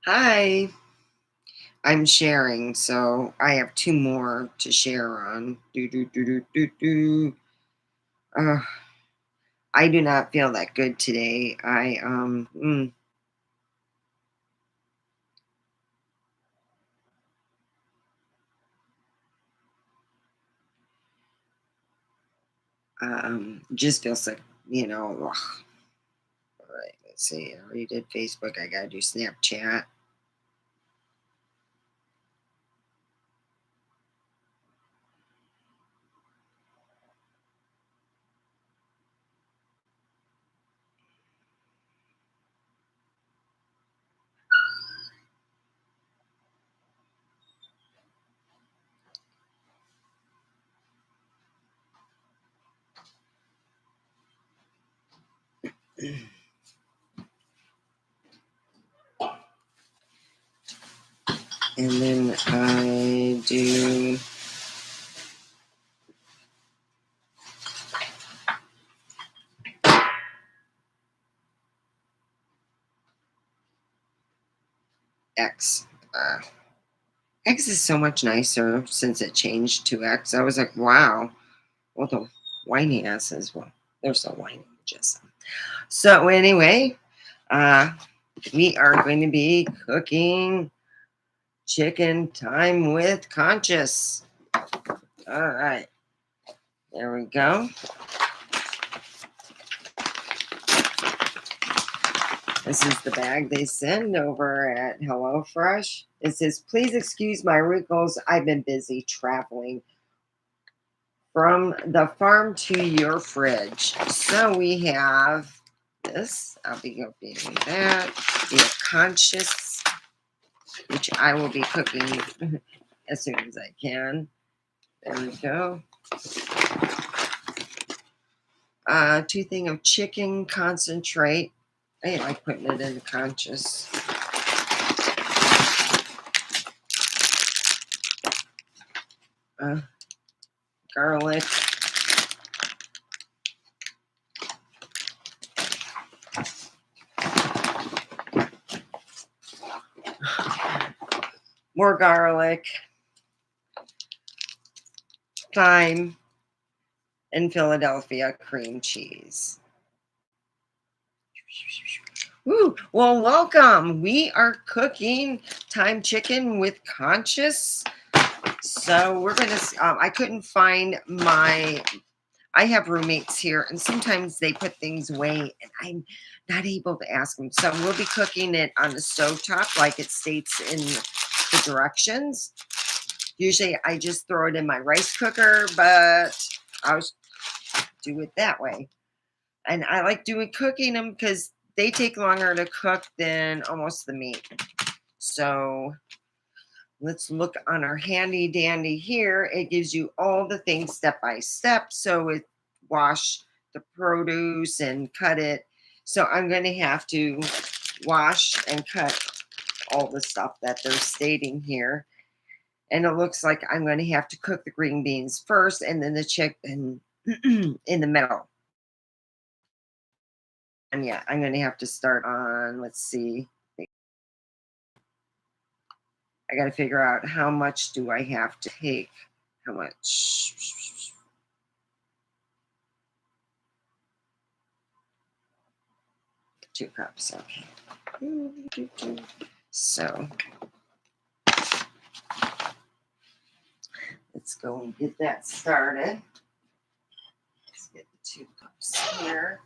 Hi, I'm sharing, so I have two more to share on. Do. Uh, I do not feel that good today. Just feel sick. Ugh. All right, let's see. I already did Facebook. I gotta do Snapchat. And then I do X. X is so much nicer since it changed to X. I was like, wow. Well, the whiny asses, well, they're so whiny. Just so anyway, uh, we are going to be cooking chicken time with conscious. All right, there we go. This is the bag they send over at HelloFresh. It says, please excuse my wrinkles. I've been busy traveling from the farm to your fridge. So we have this. I'll be opening that. We have conscious, which I will be cooking as soon as I can. There we go. Two thing of chicken concentrate. I like putting it in the conscious. Garlic. More garlic. Thyme. And Philadelphia cream cheese. Woo. Well, welcome. We are cooking thyme chicken with conscious. So we're going to, I couldn't find I have roommates here and sometimes they put things away and I'm not able to ask them. So we'll be cooking it on the stovetop like it states in the directions. Usually I just throw it in my rice cooker, but I'll do it that way. And I like cooking them because they take longer to cook than almost the meat. So let's look on our handy dandy here. It gives you all the things step by step. So it wash the produce and cut it. So I'm going to have to wash and cut all the stuff that they're stating here. And it looks like I'm going to have to cook the green beans first and then the chicken in the middle. And yeah, I'm going to have to start on, let's see. I got to figure out how much do I have to take. How much? 2 cups. Okay. So let's go and get that started. Let's get the 2 cups here.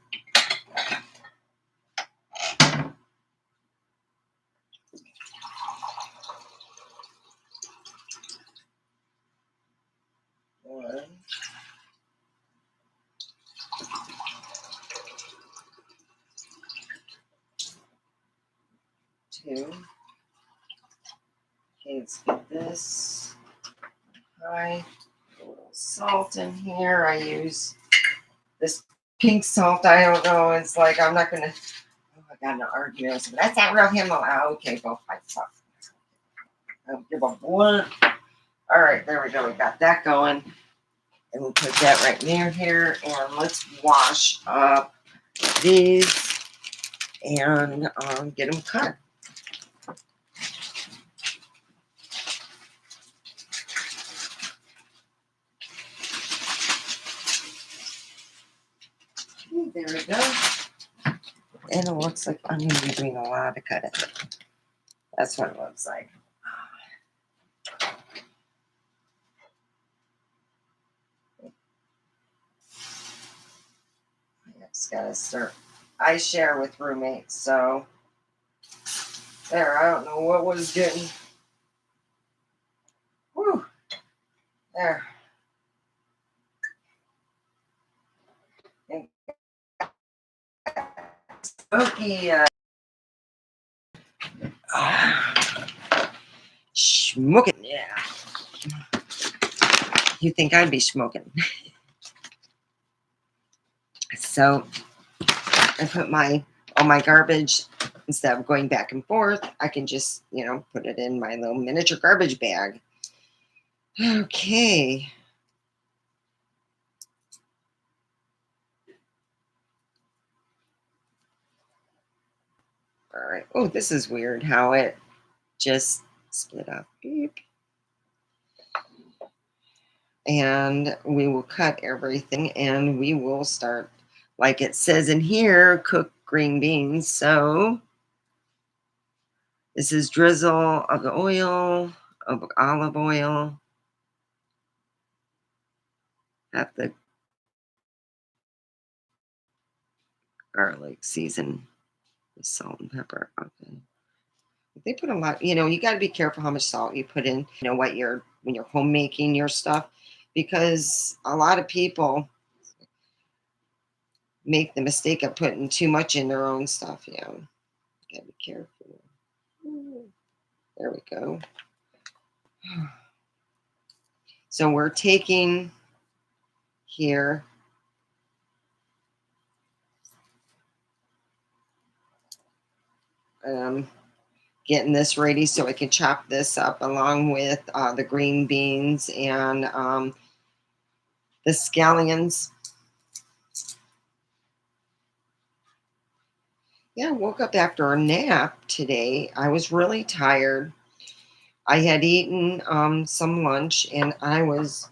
One. 2. Okay, let's get this. Hi. A little salt in here. I use this pink salt. I don't know. It's like I'm not gonna. Oh, I got an argument. So that's not real Himalaya. Okay, go fight stuff. I'll give a blunt. All right, there we go. We got that going. And we'll put that right near here. And let's wash up these and get them cut. There we go. And it looks like I'm going to be doing a lot of cutting. That's what it looks like. I just got to start. I share with roommates, so there, I don't know what was getting. Whew. There. Smoky. Smoking, yeah. You think I'd be smoking? So I put all my garbage, instead of going back and forth, I can just, put it in my little miniature garbage bag. Okay. All right. Oh, this is weird how it just split up. Beep. And we will cut everything and we will start, like it says in here, cook green beans. So this is drizzle of the oil, of olive oil. Have the garlic season with salt and pepper. Okay. They put a lot, you got to be careful how much salt you put in, when you're homemaking your stuff, because a lot of people make the mistake of putting too much in their own stuff. Gotta be careful. There we go. So we're taking here getting this ready so I can chop this up along with the green beans and the scallions. Yeah, I woke up after a nap today. I was really tired. I had eaten some lunch and I was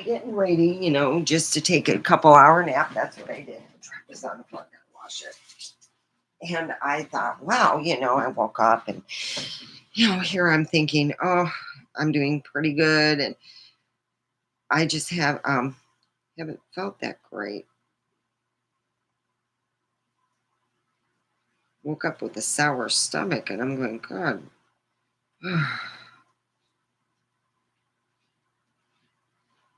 getting ready, just to take a couple hour nap. That's what I did. Drop this on the floor and wash it. And I thought, wow, I woke up and, here I'm thinking, oh, I'm doing pretty good. And I just haven't felt that great. Woke up with a sour stomach and I'm going, God.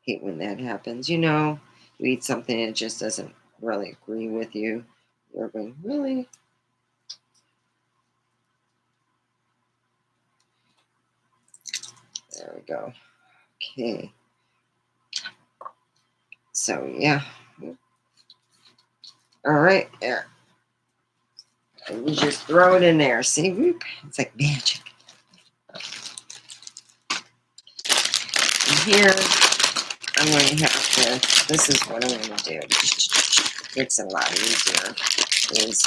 Hate when that happens. You eat something and it just doesn't really agree with you. You're going, really? There we go. Okay. So, yeah. All right, there. And you just throw it in there. See, whoop, it's like magic. And here, I'm going to have to, this is what I'm going to do. It's a lot easier. Is,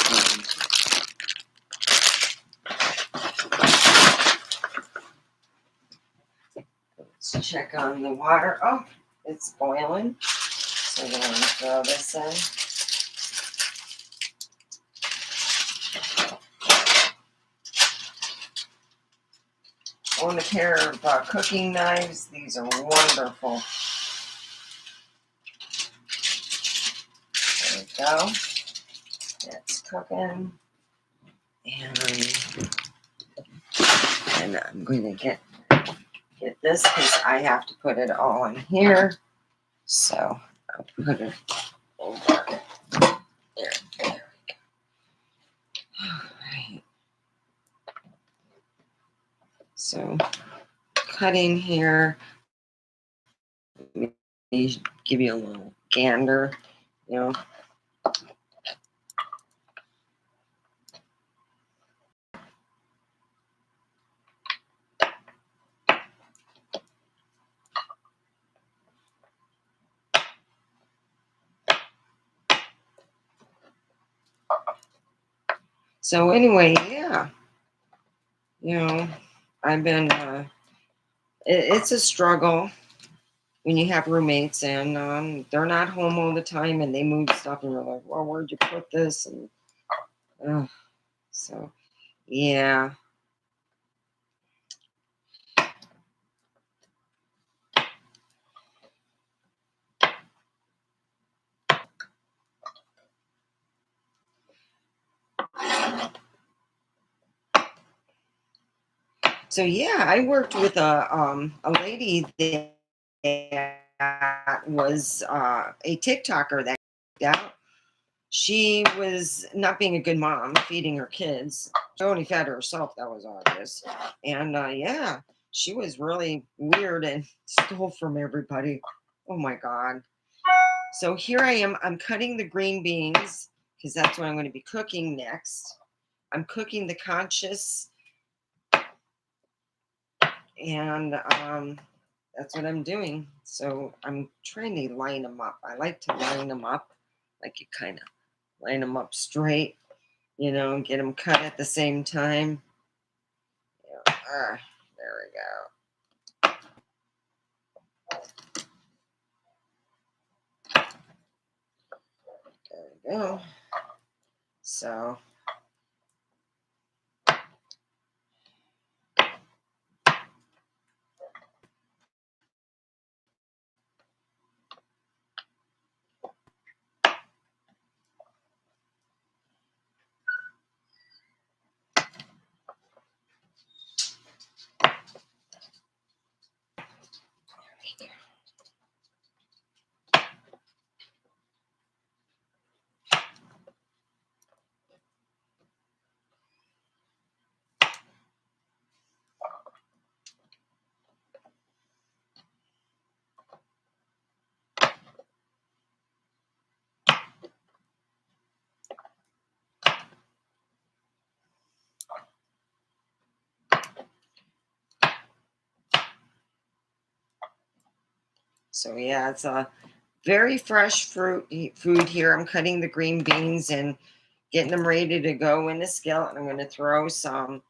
let's check on the water. Oh, it's boiling. So we're going to throw this in. Own a pair of cooking knives. These are wonderful. There we go. It's cooking. And I'm going to get this because I have to put it all in here. So I'll put it over. There we go. All right. So cutting here. Let me give you a little gander, So anyway, yeah, I've been, it's a struggle. when you have roommates and they're not home all the time and they move stuff and you're like, well, where'd you put this? And so, yeah. So yeah, I worked with a lady that was a TikToker that out. She was not being a good mom, feeding her kids. She only fed herself, that was obvious. And yeah, she was really weird and stole from everybody. Oh my God. So here I am. I'm cutting the green beans because that's what I'm going to be cooking next. I'm cooking the conscious, and that's what I'm doing. So I'm trying to line them up. I like to line them up, like you kind of line them up straight, and get them cut at the same time. There we go. So yeah, it's a very fresh food here. I'm cutting the green beans and getting them ready to go in the skillet. I'm going to throw some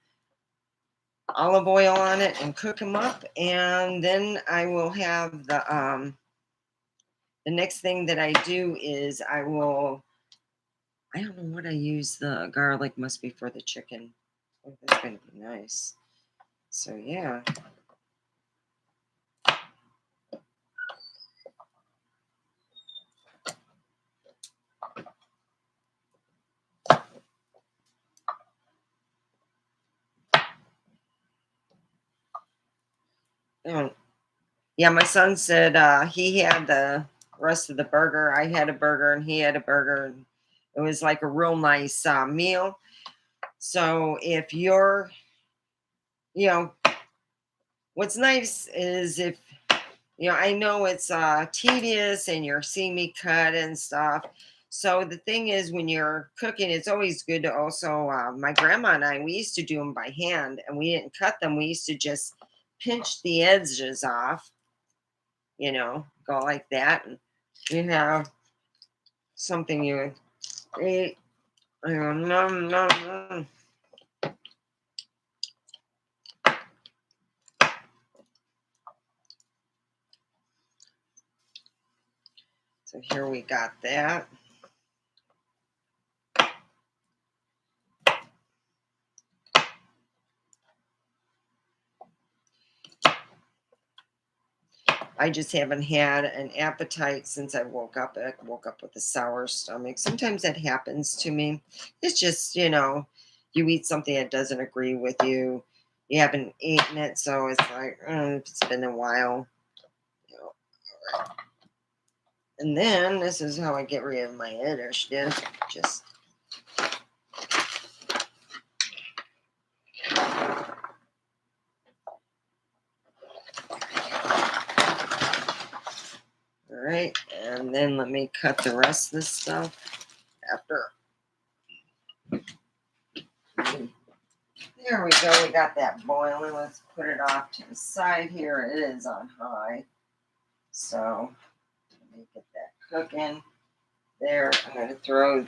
olive oil on it and cook them up, and then I will have the next thing that I do is I don't know what I use. The garlic must be for the chicken. Oh, that's going to be nice. So yeah. Yeah, my son said he had the rest of the burger. I had a burger and he had a burger. And it was like a real nice meal. So if you're, you know, what's nice is if, I know it's tedious and you're seeing me cut and stuff. So the thing is, when you're cooking, it's always good to also, my grandma and I, we used to do them by hand and we didn't cut them. We used to just pinch the edges off, go like that. And you have something you would eat. Nom, nom, nom. So here we got that. I just haven't had an appetite since I woke up. I woke up with a sour stomach. Sometimes that happens to me. It's just, you eat something that doesn't agree with you. You haven't eaten it, so it's like, it's been a while. All right. And then this is how I get rid of my edish. Just all right. And then let me cut the rest of this stuff after. There we go. We got that boiling. Let's put it off to the side here. It is on high. So let me get that cooking. There. I'm going to throw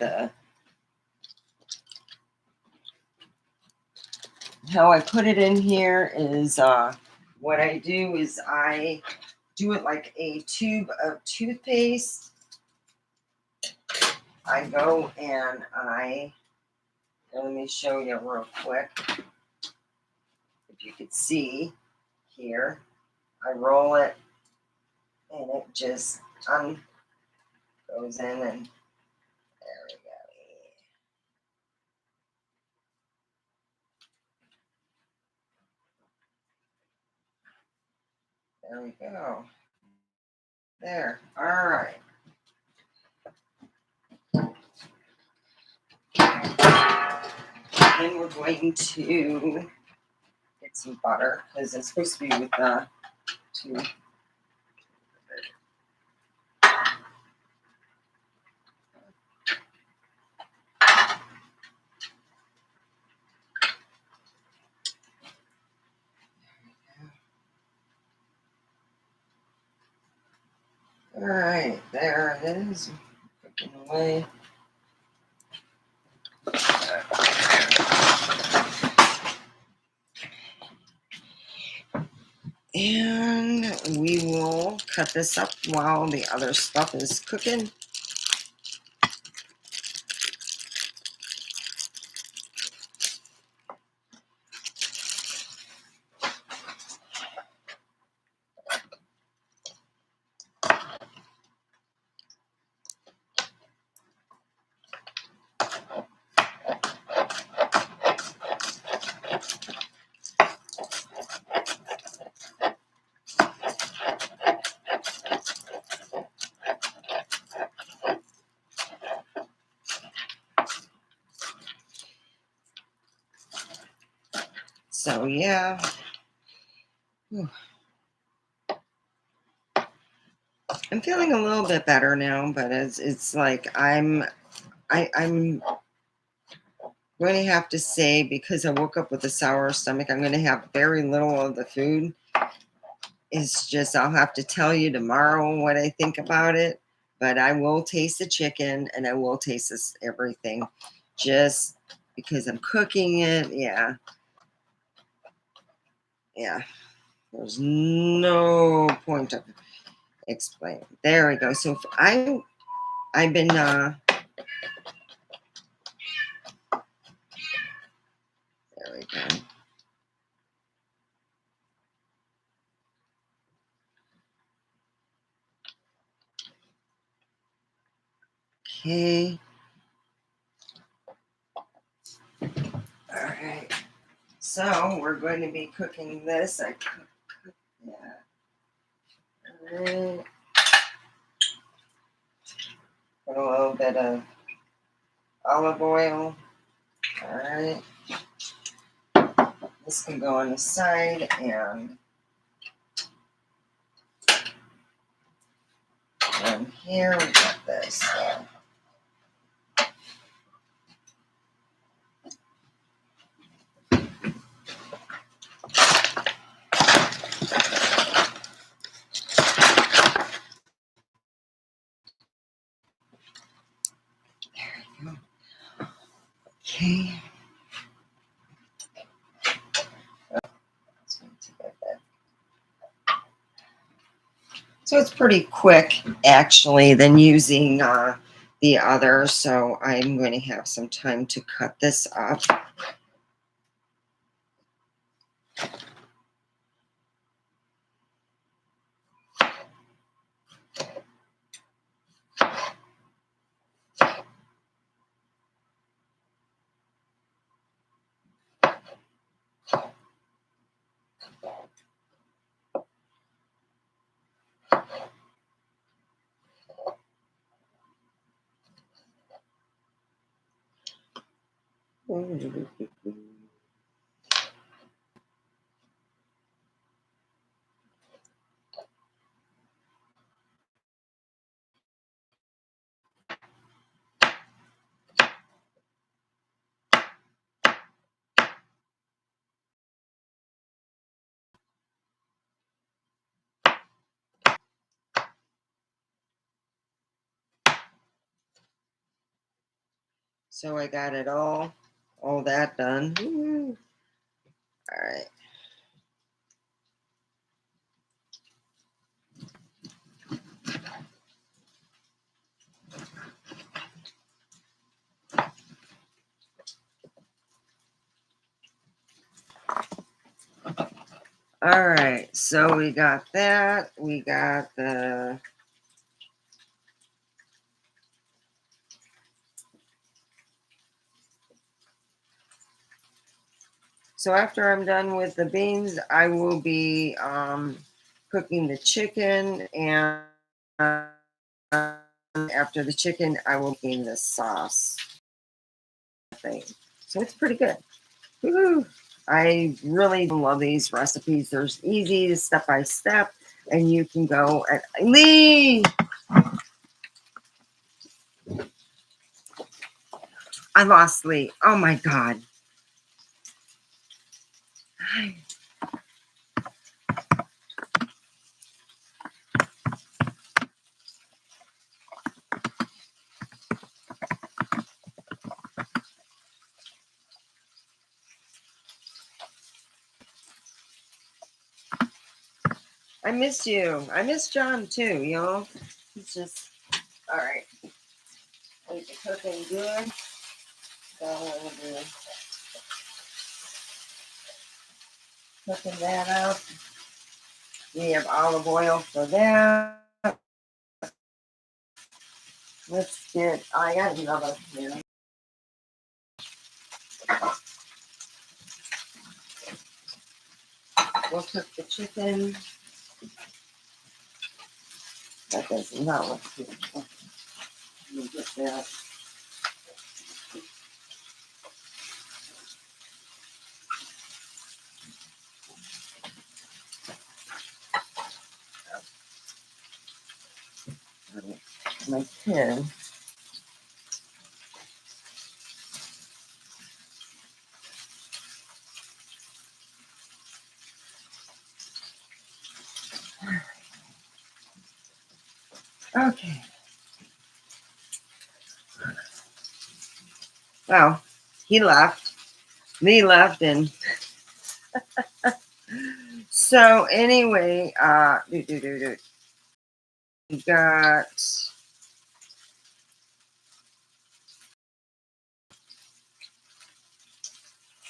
how I put it in here is what I do is I do it like a tube of toothpaste. I go and let me show you real quick. If you could see here, I roll it and it just goes in, and there we go. There we go. There. All right. Then we're going to get some butter because it's supposed to be with the two. All right, there it is. Cooking away. And we will cut this up while the other stuff is cooking. So yeah. Whew. I'm feeling a little bit better now, but it's like I'm going to have to say, because I woke up with a sour stomach, I'm going to have very little of the food. It's just, I'll have to tell you tomorrow what I think about it, but I will taste the chicken and I will taste this everything just because I'm cooking it. Yeah. Yeah. There's no point of explaining. There we go. So if I've been, there we go. Okay. All right. So we're going to be cooking this. Yeah. All right. Put a little bit of olive oil. All right. This can go on the side, and here we got this. Okay. So it's pretty quick, actually, than using the other. So I'm going to have some time to cut this up. So I got it all that done. Woo. All right. All right, so we got that. We got the so after I'm done with the beans, I will be cooking the chicken, and after the chicken, I will be making the sauce thing. So it's pretty good. Woo-hoo. I really love these recipes. They're easy, step by step, and you can go at Lee. I lost Lee. Oh my God. I miss you. I miss John too, you know. He's just all right. Is it cooking good? So we'll be cooking that up. We have olive oil for that. Let's get. I got another here. We'll cook the chicken. That does not look good. Let me get that. My pen. Okay. Well, he left. Me left, and so anyway, we got.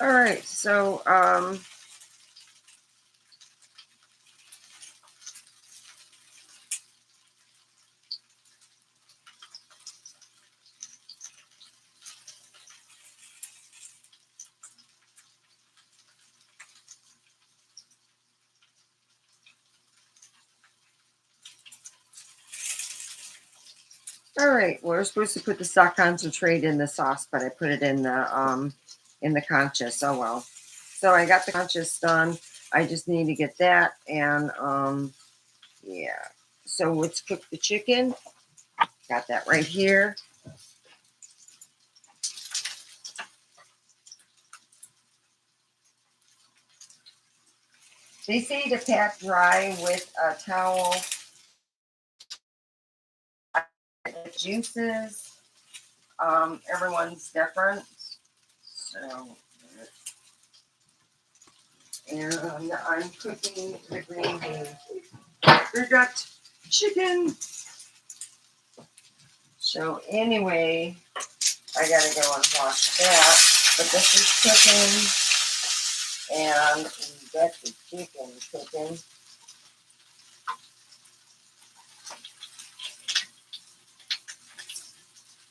All right, so all right, we're supposed to put the stock concentrate in the sauce, but I put it in the conscious. Oh well. So I got the conscious done. I just need to get that, and yeah. So let's cook the chicken. Got that right here. They say to pat dry with a towel. The juices. Everyone's different. So, and I'm cooking the green beans. We got chicken. So anyway, I gotta go and wash that. But this is cooking, and we got the chicken cooking.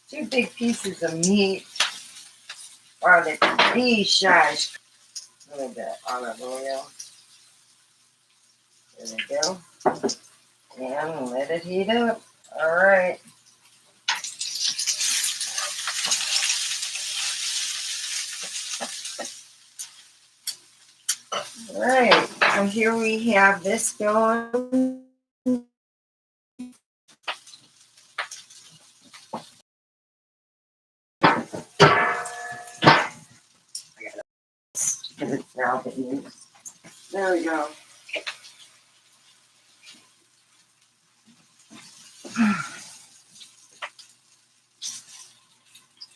2 big pieces of meat. Or the delicious. A little bit of olive oil. There we go. And let it heat up. All right. All right. So here we have this going. And it's now been used. There we go.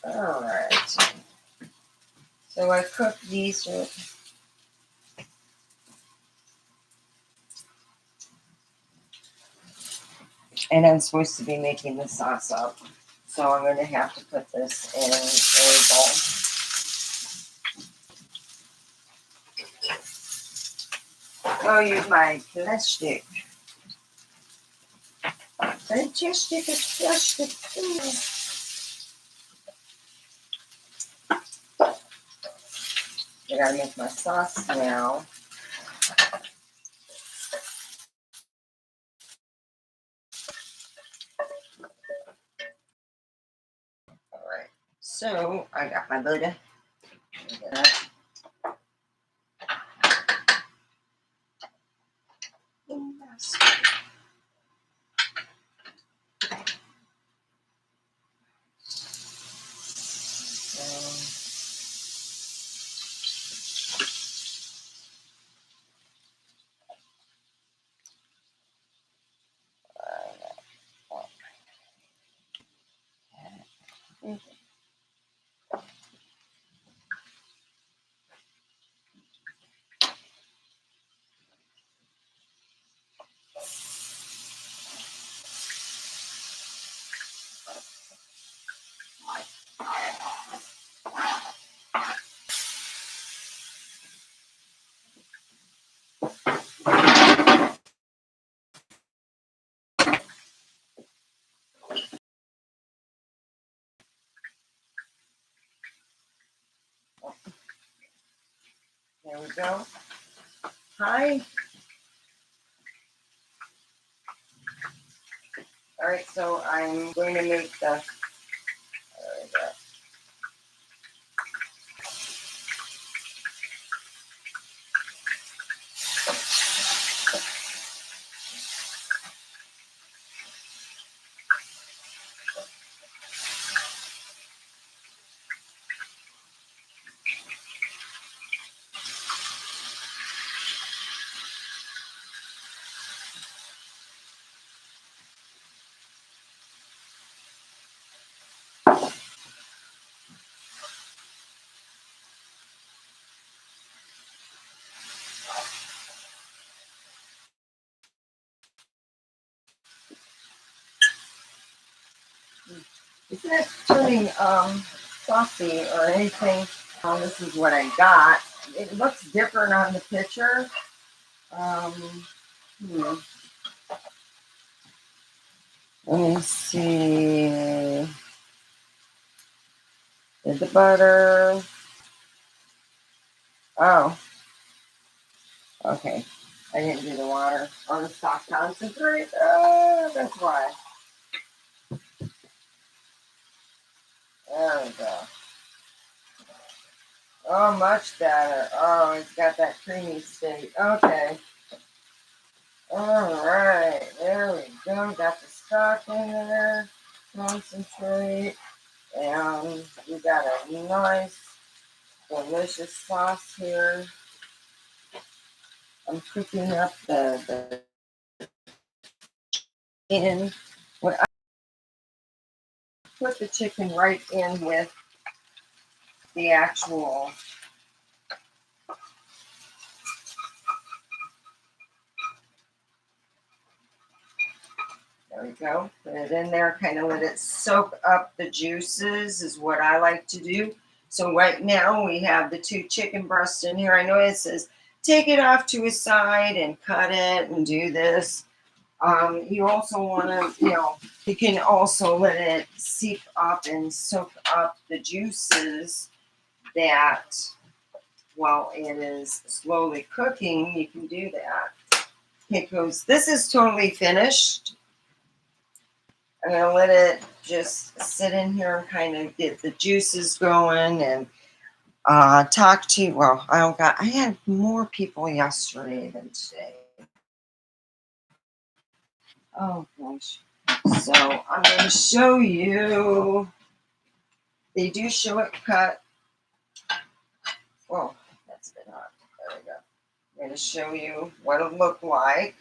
All right. So I cooked these and I'm supposed to be making the sauce up. So I'm going to have to put this in a bowl. I'll use my plastic. Fantastic is plastic. I gotta make my sauce now. All right. So I got my butter. There we go. Hi. All right, so I'm going to make the. There we go. It's not turning saucy or anything. This is what I got. It looks different on the picture. Hmm. Let me see. Did the butter? Oh, okay. I didn't do the water or the stock concentrate. That's why. There we go. Oh, much better. Oh, it's got that creamy state. Okay. All right. There we go. Got the stock in there. Concentrate. And we got a nice, delicious sauce here. I'm cooking up the in. When I put the chicken right in with the actual. There we go. Put it in there, kind of let it soak up the juices is what I like to do. So right now we have the 2 chicken breasts in here. I know it says take it off to a side and cut it and do this. You also want to, you can also let it seep up and soak up the juices that while it is slowly cooking, you can do that. Okay, goes. This is totally finished. I'm going to let it just sit in here and kind of get the juices going and talk to you. Well, I had more people yesterday than today. Oh, gosh. So I'm going to show you. They do show it cut. Whoa, that's a bit hot. There we go. I'm going to show you what it looked like.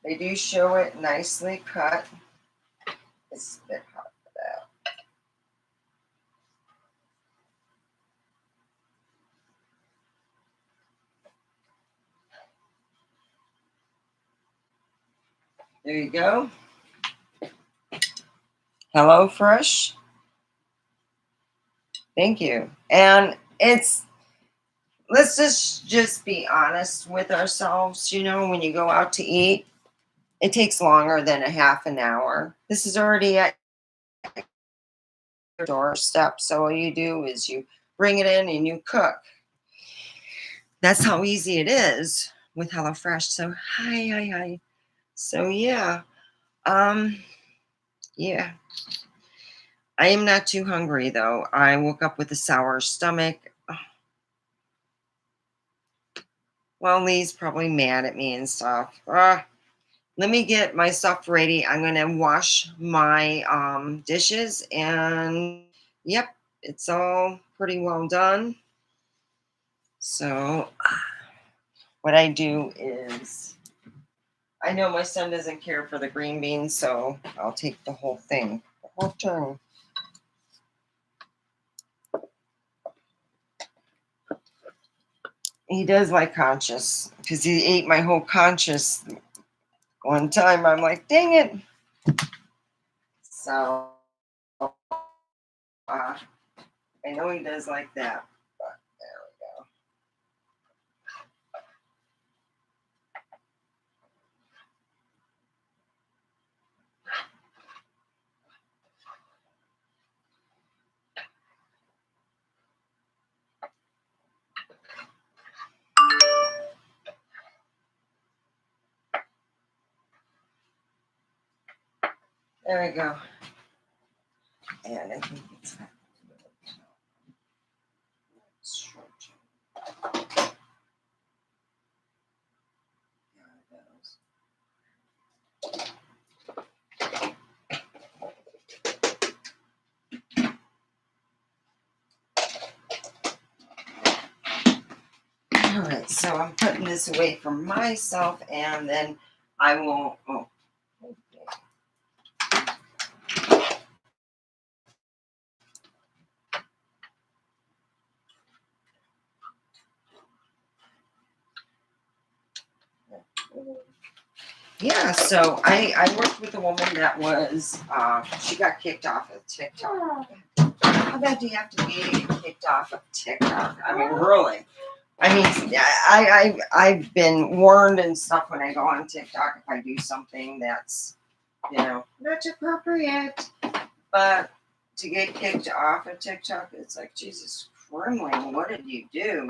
They do show it nicely cut. It's a bit hot for that. There you go. Hello Fresh. Thank you. And it's let's just be honest with ourselves. When you go out to eat, it takes longer than a half an hour. This is already at your doorstep. So all you do is you bring it in and you cook. That's how easy it is with HelloFresh. So hi. So um, yeah. I am not too hungry though. I woke up with a sour stomach. Well, Lee's probably mad at me and stuff. Let me get my stuff ready. I'm gonna wash my dishes, and yep, it's all pretty well done. So what I do is, I know my son doesn't care for the green beans, so I'll take the whole thing, the whole turn. He does like conscious because he ate my whole conscious one time. I'm like, dang it. So I know he does like that, but there we go. There we go. And I think it's short. All right, so I'm putting this away for myself, and then I will. Oh, yeah. So I worked with a woman that was she got kicked off of TikTok. How bad do you have to be to get kicked off of TikTok? I mean, really. I mean, I've been warned and stuff when I go on TikTok if I do something that's not appropriate. But to get kicked off of TikTok, it's like, Jesus Kremlin, what did you do?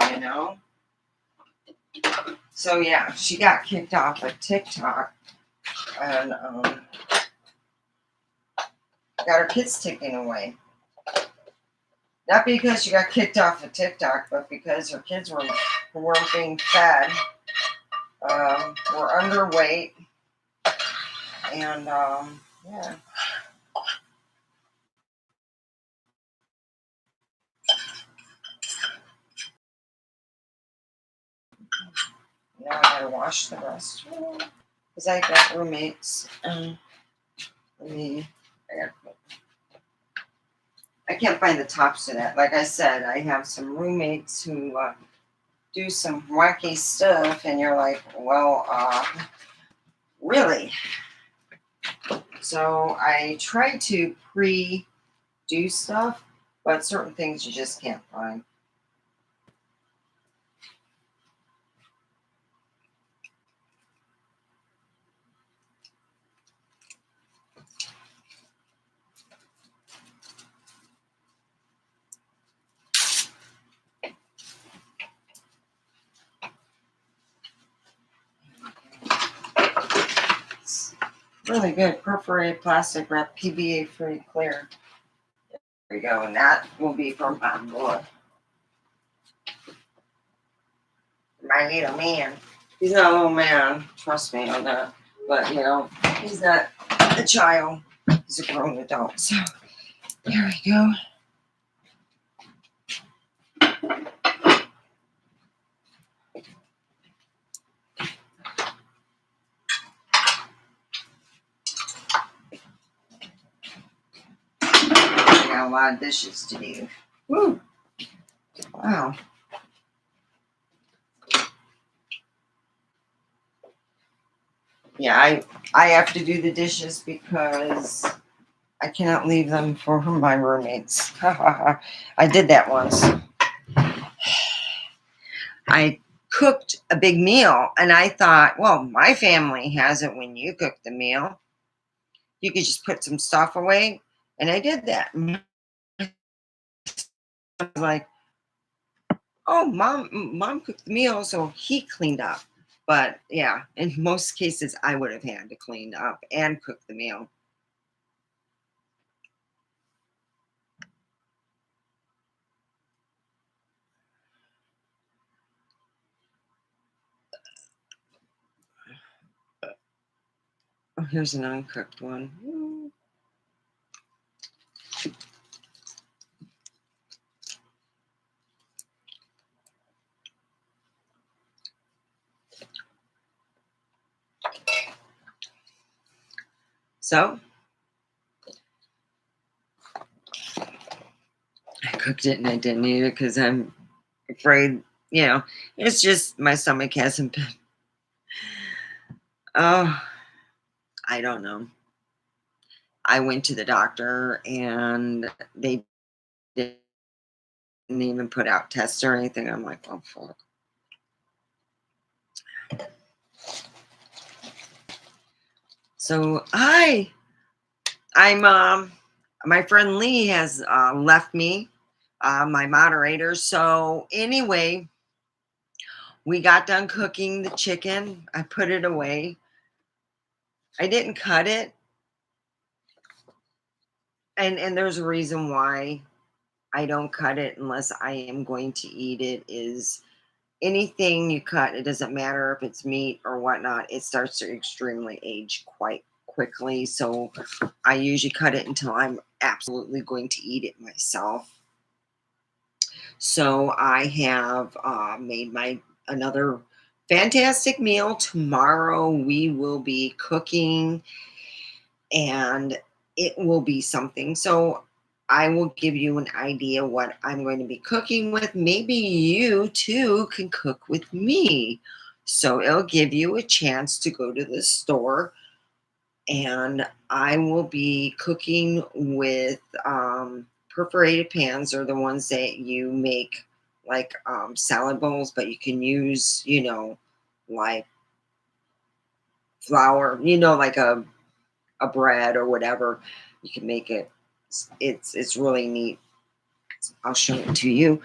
So yeah, she got kicked off of TikTok and got her kids taken away. Not because she got kicked off of TikTok, but because her kids weren't being fed, were underweight, and yeah. Now I gotta wash the rest because I got roommates. Let me. I can't find the tops of that. Like I said, I have some roommates who do some wacky stuff, and you're like, well, really? So I try to do stuff, but certain things you just can't find. It's really good. Perforated plastic wrap, PVA free clear. There we go. And that will be for my boy. My little man. He's not a little man. Trust me on that. But, he's not a child. He's a grown adult. So, there we go. I got a lot of dishes to do. Woo! Wow. Yeah, I have to do the dishes because I cannot leave them for my roommates. I did that once. I cooked a big meal and I thought, well, my family has it when you cook the meal. You could just put some stuff away. And I did that. I was like, oh, mom cooked the meal, so he cleaned up. But yeah, in most cases, I would have had to clean up and cook the meal. Oh, here's an uncooked one. So I cooked it and I didn't eat it because I'm afraid, it's just my stomach hasn't been. Oh, I don't know. I went to the doctor and they didn't even put out tests or anything. I'm like, oh, fuck. So I'm my friend Lee has left me, my moderator. So anyway, we got done cooking the chicken. I put it away. I didn't cut it, and there's a reason why I don't cut it unless I am going to eat it. Is anything you cut, it doesn't matter if it's meat or whatnot, it starts to extremely age quite quickly. So I usually cut it until I'm absolutely going to eat it myself. So I have made my another fantastic meal. Tomorrow we will be cooking and it will be something. So I will give you an idea what I'm going to be cooking with. Maybe you too can cook with me. So it'll give you a chance to go to the store and I will be cooking with perforated pans are the ones that you make like salad bowls, but you can use, like flour, like a bread or whatever. You can make it. It's really neat. I'll show it to you.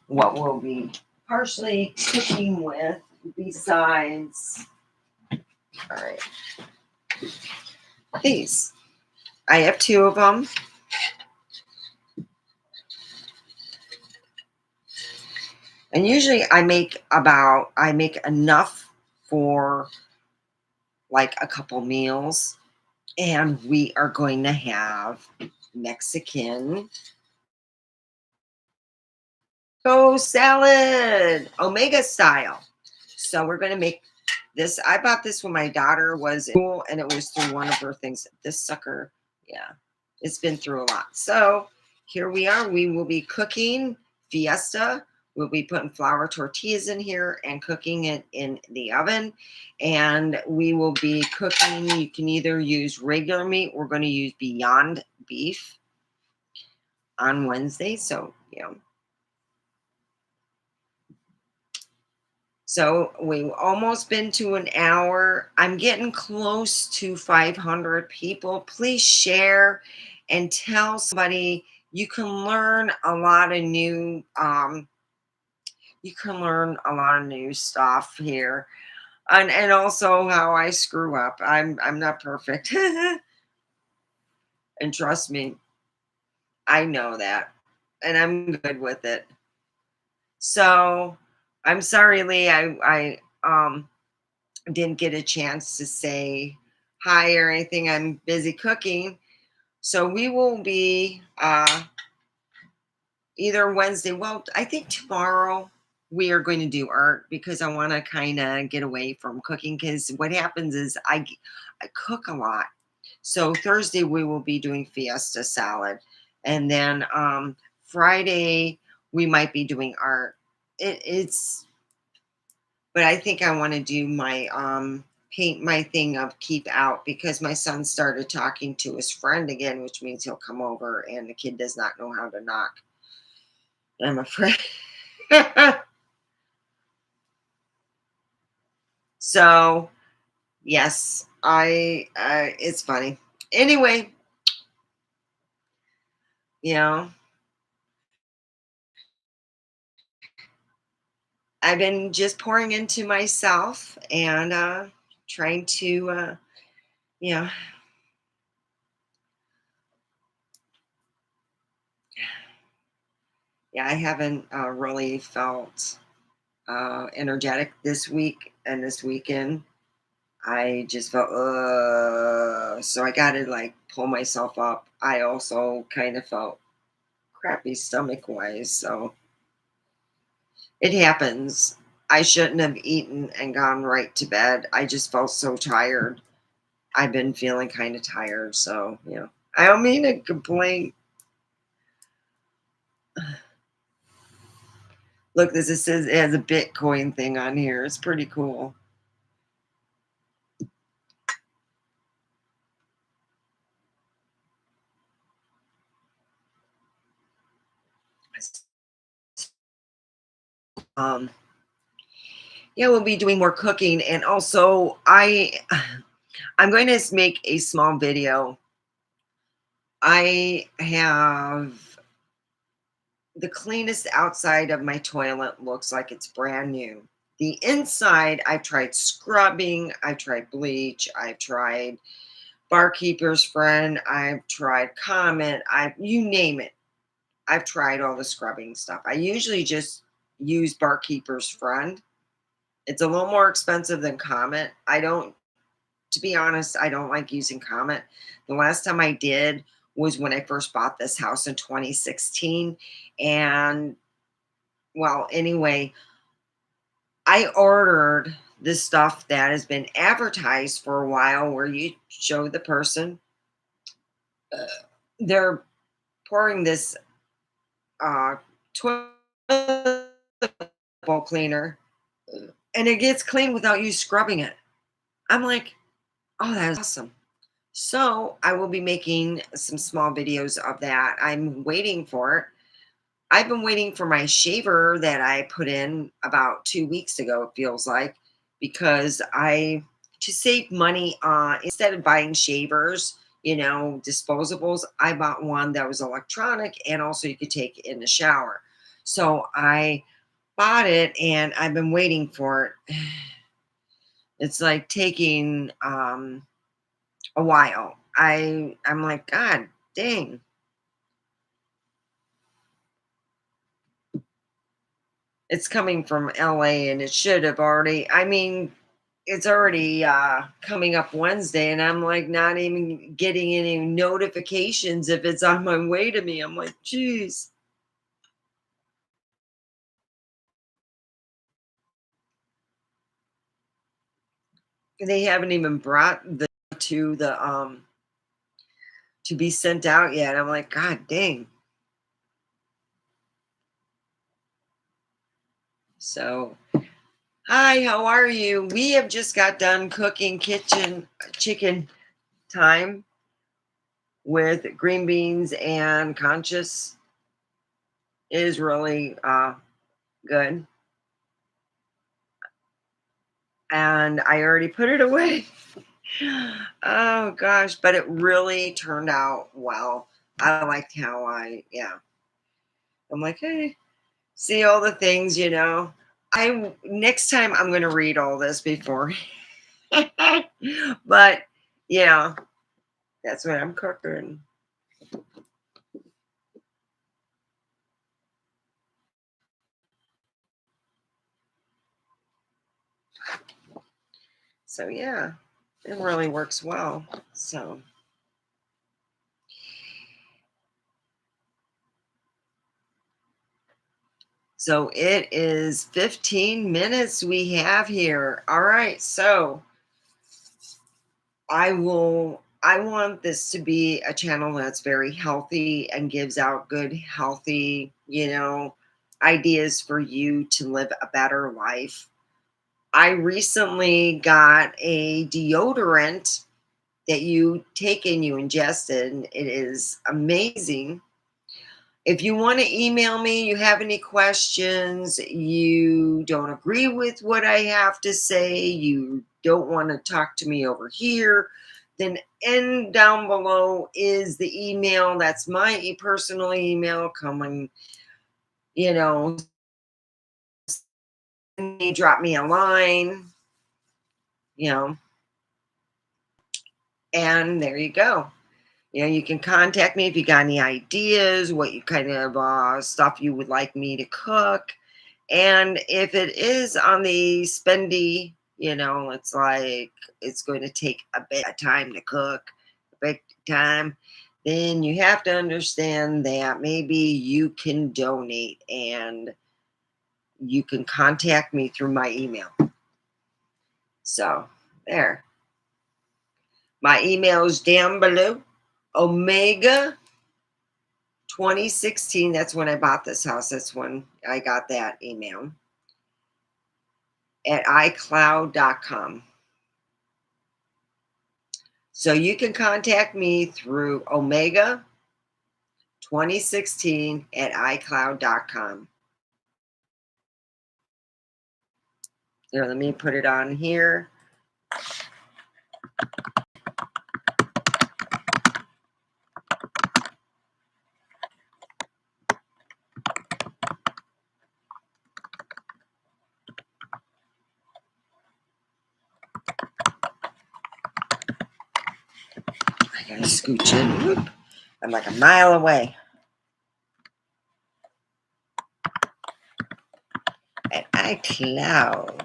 What we'll be partially cooking with besides, all right, these. I have two of them. And usually I make enough for like a couple meals. And we are going to have Mexican toast salad, omega style. So we're going to make this. I bought this when my daughter was in school and it was through one of her things. This sucker, yeah, it's been through a lot. So here we are. We will be cooking fiesta. We'll be putting flour tortillas in here and cooking it in the oven. And we will be cooking, you can either use regular meat. We're going to use Beyond Beef on Wednesday. So, yeah. So we've almost been to an hour. I'm getting close to 500 people. Please share and tell somebody. You can learn a lot of new. You can learn a lot of new stuff here, and also how I screw up. I'm not perfect, and trust me, I know that, and I'm good with it. So I'm sorry, Lee. I didn't get a chance to say hi or anything. I'm busy cooking. So we will be either Wednesday. Well, I think tomorrow we are going to do art because I want to kind of get away from cooking because what happens is I cook a lot. So Thursday we will be doing fiesta salad. And then Friday we might be doing art. It's but I think I want to do my paint my thing of keep out because my son started talking to his friend again, which means he'll come over and the kid does not know how to knock. I'm afraid. So, yes, it's funny. Anyway, you know, I've been just pouring into myself and trying to, you know, yeah, I haven't really felt energetic this week and this weekend. I just felt, so I got to like pull myself up. I also kind of felt crappy stomach wise. So it happens. I shouldn't have eaten and gone right to bed. I just felt so tired. I've been feeling kind of tired. So, I don't mean to complain. Look, this is, says it has a Bitcoin thing on here. It's pretty cool. Um, yeah, we'll be doing more cooking, and also I'm going to make a small video. I have the cleanest outside of my toilet looks like it's brand new. The inside, I've tried scrubbing, I've tried bleach, I've tried barkeeper's friend, I've tried Comet, I've you name it. I've tried all the scrubbing stuff. I usually just use barkeeper's friend. It's a little more expensive than Comet. I don't To be honest, I don't like using Comet. The last time I did was when I first bought this house in 2016. And well, anyway, I ordered this stuff that has been advertised for a while where you show the person, uh, they're pouring this uh, toilet bowl cleaner and it gets clean without you scrubbing it. I'm like, oh, that is awesome. So I will be making some small videos of that. I'm waiting for it. I've been waiting for my shaver that I put in about 2 weeks ago, it feels like, because to save money, instead of buying shavers, disposables, I bought one that was electronic and also you could take in the shower. So I bought it and I've been waiting for it. It's like taking a while. I'm like, God dang. It's coming from LA and it should have already, I mean, it's already coming up Wednesday and I'm like not even getting any notifications if it's on my way to me. I'm like, geez. They haven't even brought the to the to be sent out yet. I'm like, God dang. So hi, how are you? We have just got done cooking kitchen chicken time with green beans and conscious. It is really good. And I already put it away. Oh gosh, but it really turned out well. I liked how I'm like, hey, see all the things, I next time I'm gonna read all this before. But yeah, that's what I'm cooking. So yeah, it really works well. So it is 15 minutes we have here. All right, so I want this to be a channel that's very healthy and gives out good, healthy, ideas for you to live a better life. I recently got a deodorant that you take and you ingest it, and it is amazing. If you want to email me, you have any questions, you don't agree with what I have to say, you don't want to talk to me over here, then in down below is the email. That's my personal email. Come and, you know, drop me a line, you know, and there you go. You know, you can contact me if you got any ideas, what you kind of stuff you would like me to cook. And if it is on the spendy, it's like it's going to take a bit of time to cook, a bit of time, then you have to understand that maybe you can donate and you can contact me through my email. So there. My email is down below. Omega 2016. That's when I bought this house. That's when I got that email at iCloud.com. So you can contact me through Omega 2016 at iCloud.com. Here, let me put it on here. I gotta scooch in. Whoop. I'm like a mile away. At iCloud.com.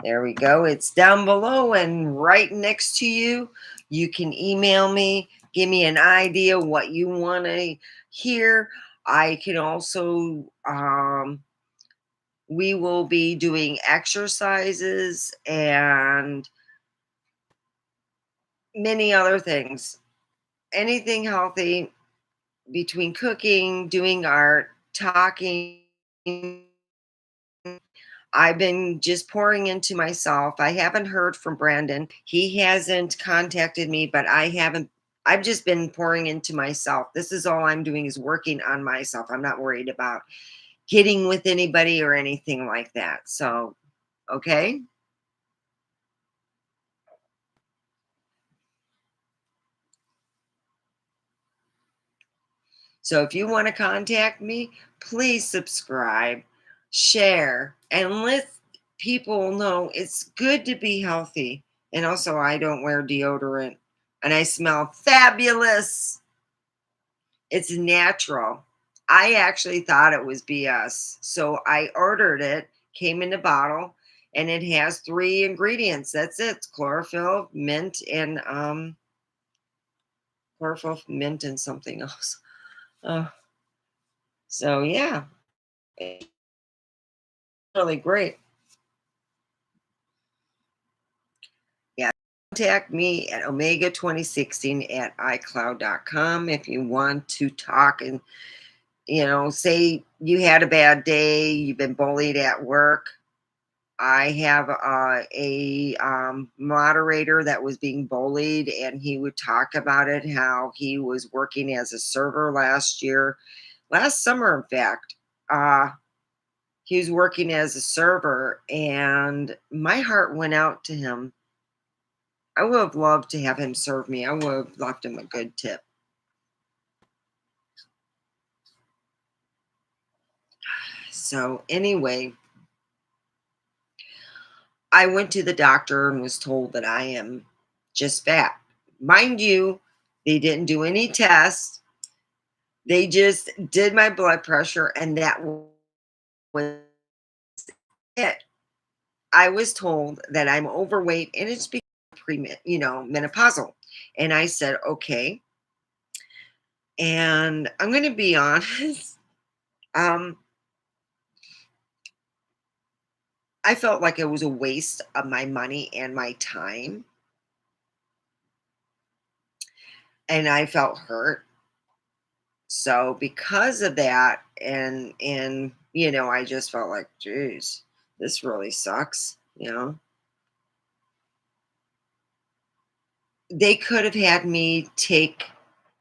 There we go. It's down below and right next to you. You can email me, give me an idea what you want to hear. I can also, we will be doing exercises and many other things. Anything healthy between cooking, doing art, talking. I've been just pouring into myself. I haven't heard from Brandon. He hasn't contacted me, but I haven't. I've just been pouring into myself. This is all I'm doing is working on myself. I'm not worried about getting with anybody or anything like that. So, okay. So if you want to contact me, please subscribe, share, and let people know it's good to be healthy. And also, I don't wear deodorant and I smell fabulous. It's natural. I actually thought it was BS. So I ordered it, came in a bottle, and it has 3 ingredients. That's it. It's chlorophyll, mint, and chlorophyll, mint, and something else. Uh, so yeah, it's really great. Yeah. Contact me at Omega 2016 at iCloud.com if you want to talk and, say you had a bad day, you've been bullied at work. I have a moderator that was being bullied, and he would talk about it, how he was working as a server last summer, in fact. He was working as a server, and my heart went out to him. I would have loved to have him serve me. I would have left him a good tip. So, anyway, I went to the doctor and was told that I am just fat. Mind you, they didn't do any tests. They just did my blood pressure, and that was it. I was told that I'm overweight and it's because menopausal. And I said, okay. And I'm going to be honest. Um, I felt like it was a waste of my money and my time. And I felt hurt. So because of that, and I just felt like, geez. This really sucks, you know. They could have had me take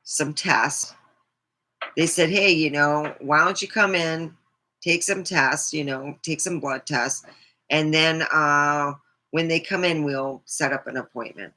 some tests. They said, "Hey, why don't you come in, take some tests, take some blood tests, and then when they come in, we'll set up an appointment."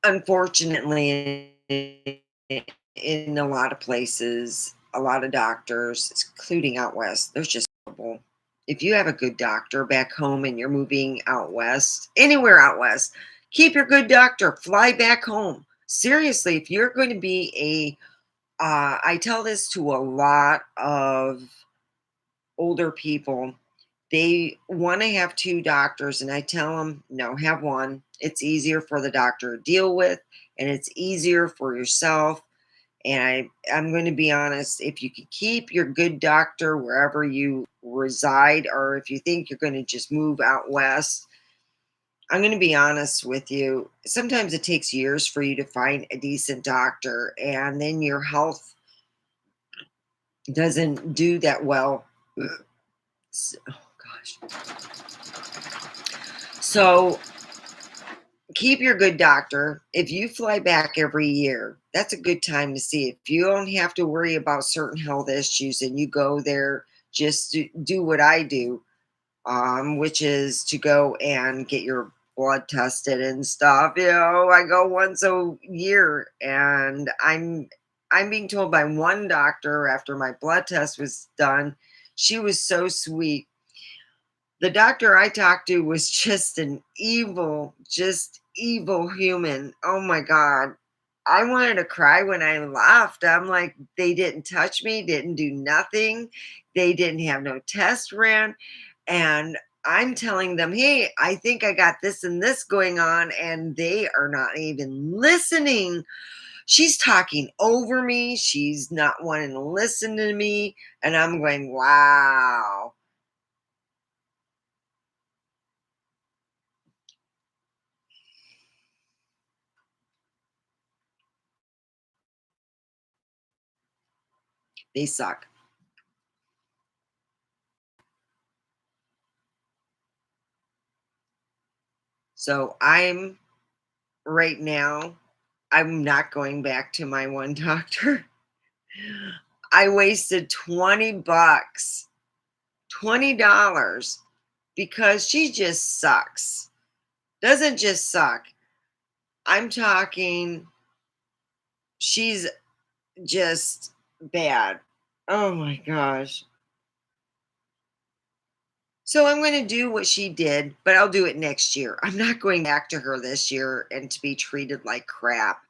Unfortunately, in a lot of places, a lot of doctors, including out west, there's just horrible. If you have a good doctor back home and you're moving out west, anywhere out west, keep your good doctor. Fly back home. Seriously, if you're going to be I tell this to a lot of older people. They want to have two doctors, and I tell them, no, have one. It's easier for the doctor to deal with, and it's easier for yourself. And I'm going to be honest, if you could keep your good doctor wherever you reside, or if you think you're going to just move out west, I'm going to be honest with you. Sometimes it takes years for you to find a decent doctor, and then your health doesn't do that well. Oh gosh. So keep your good doctor. If you fly back every year, that's a good time to see. If you don't have to worry about certain health issues and you go there, just do what I do, which is to go and get your blood tested and stuff. I go once a year, and I'm being told by one doctor after my blood test was done, she was so sweet. The doctor I talked to was just evil human. Oh my God. I wanted to cry when I left. I'm like, they didn't touch me, didn't do nothing. They didn't have no test ran. And I'm telling them, hey, I think I got this and this going on. And they are not even listening. She's talking over me. She's not wanting to listen to me. And I'm going, wow. They suck. So right now, I'm not going back to my one doctor. I wasted 20 bucks, $20 because she just sucks. Doesn't just suck. I'm talking, she's just bad. Oh my gosh. So I'm going to do what she did, but I'll do it next year. I'm not going back to her this year and to be treated like crap.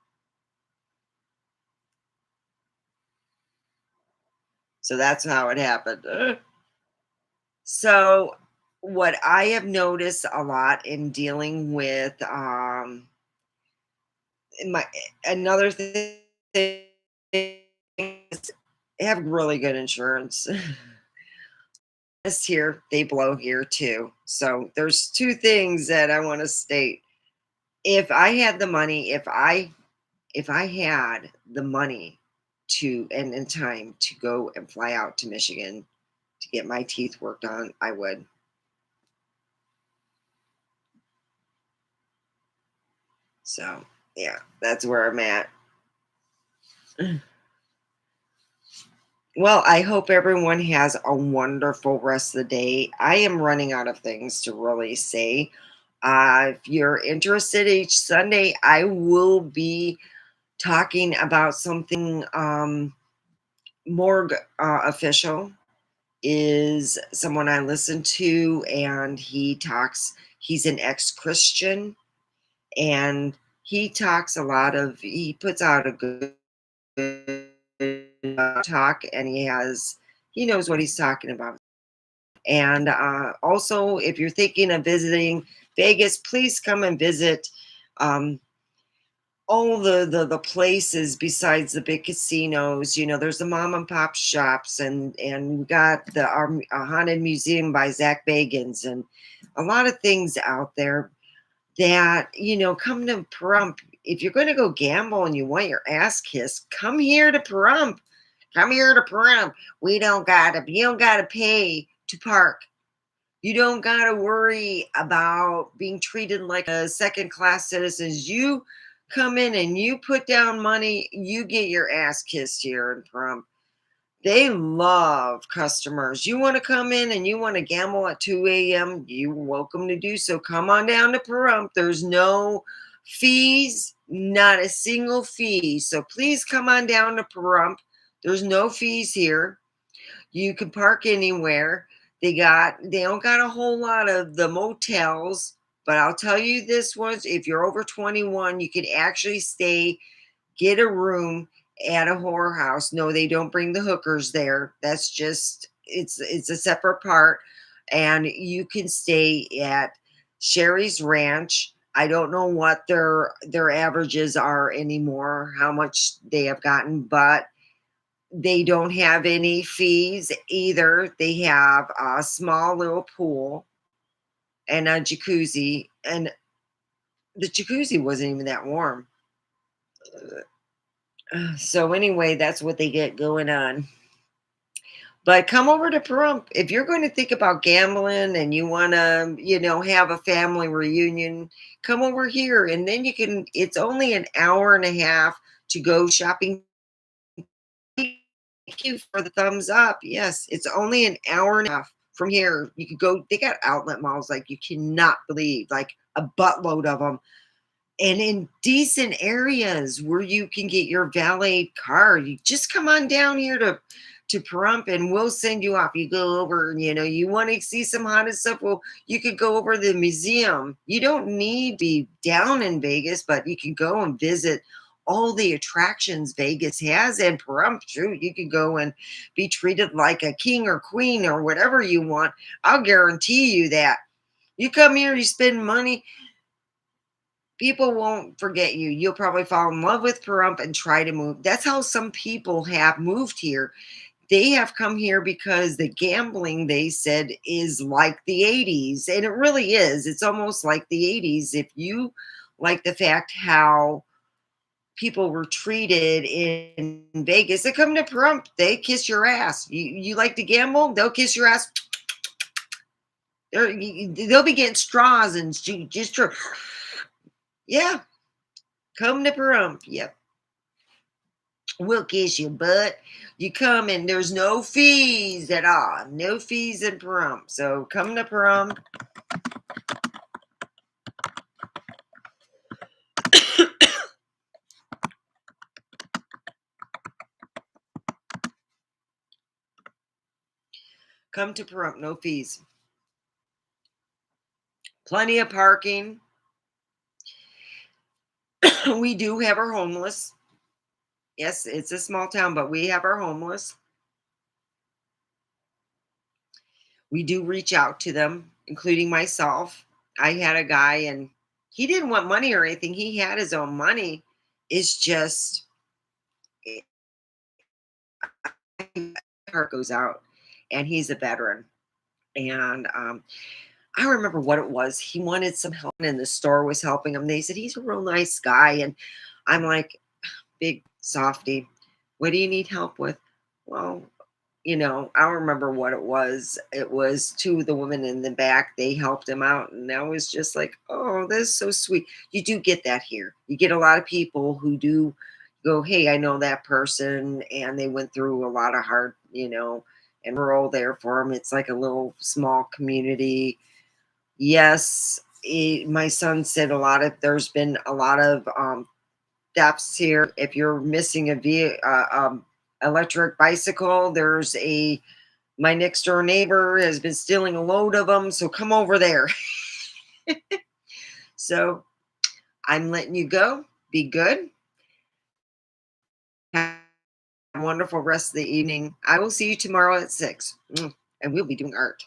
So that's how it happened. So, what I have noticed a lot in dealing with my another thing is have really good insurance. This here, they blow here too. So there's two things that I want to state. If I had the money, if I had the money to and in time to go and fly out to Michigan to get my teeth worked on, I would. So yeah, that's where I'm at. Well, I hope everyone has a wonderful rest of the day. I am running out of things to really say. If you're interested, each Sunday I will be talking about something more official. Is someone I listen to, and he talks. He's an ex-Christian, and he talks a lot of. He puts out a good talk, and he knows what he's talking about. And also, if you're thinking of visiting Vegas, please come and visit um, all the places besides the big casinos. There's the mom and pop shops, and we got the our haunted museum by Zach Bagans, and a lot of things out there that come to Pahrump. If you're going to go gamble and you want your ass kissed, come here to Pahrump. Come here to Pahrump. You don't gotta pay to park. You don't gotta worry about being treated like a second class citizens. You come in and you put down money, you get your ass kissed here in Pahrump. They love customers. You want to come in and you want to gamble at 2 a.m., you're welcome to do so. Come on down to Pahrump. There's no fees, not a single fee. So please come on down to Pahrump. There's no fees here. You can park anywhere. They don't got a whole lot of the motels, but I'll tell you this once, if you're over 21, you can actually stay, get a room at a whorehouse. No, they don't bring the hookers there. That's just it's a separate part. And you can stay at Sherry's Ranch. I don't know what their averages are anymore, how much they have gotten, but they don't have any fees either. They have a small little pool and a jacuzzi, and the jacuzzi wasn't even that warm. So anyway, that's what they get going on. But come over to Pahrump if you're going to think about gambling and you want to, have a family reunion. Come over here, and then you can. It's only an hour and a half to go shopping. Thank you for the thumbs up. Yes, it's only an hour and a half from here. You could go. They got outlet malls like you cannot believe, like a buttload of them, and in decent areas where you can get your valet car. You just come on down here to Pahrump and we'll send you off. You go over, you want to see some haunted stuff. Well, you could go over to the museum. You don't need to be down in Vegas, but you can go and visit all the attractions Vegas has. And Pahrump, too, you could go and be treated like a king or queen or whatever you want. I'll guarantee you that. You come here, you spend money, people won't forget you. You'll probably fall in love with Pahrump and try to move. That's how some people have moved here. They have come here because the gambling, they said, is like the 80s. And it really is. It's almost like the 80s. If you like the fact how people were treated in Vegas, they come to Pahrump, they kiss your ass. You like to gamble? They'll kiss your ass. They'll be getting straws and just, yeah, come to Pahrump. Yep. We'll kiss your butt. You come and there's no fees at all. No fees in Pahrump. So come to Pahrump. Come to Pahrump. No fees. Plenty of parking. We do have our homeless. Yes, it's a small town, but we have our homeless. We do reach out to them, including myself. I had a guy and he didn't want money or anything. He had his own money. It's just heart goes out, and he's a veteran. And I remember what it was. He wanted some help, and the store was helping him. They said he's a real nice guy, and I'm like, big softy, what do you need help with? Well, I remember what it was. It was two of the women in the back. They helped him out, and I was just like, oh, that's so sweet. You do get that here. You get a lot of people who do go, hey, I know that person, and they went through a lot of hard, and we're all there for them. It's like a little small community. Yes, my son said there's been a lot of thefts here. If you're missing electric bicycle, my next door neighbor has been stealing a load of them. So come over there. So I'm letting you go. Be good. Have a wonderful rest of the evening. I will see you tomorrow at 6. And we'll be doing art.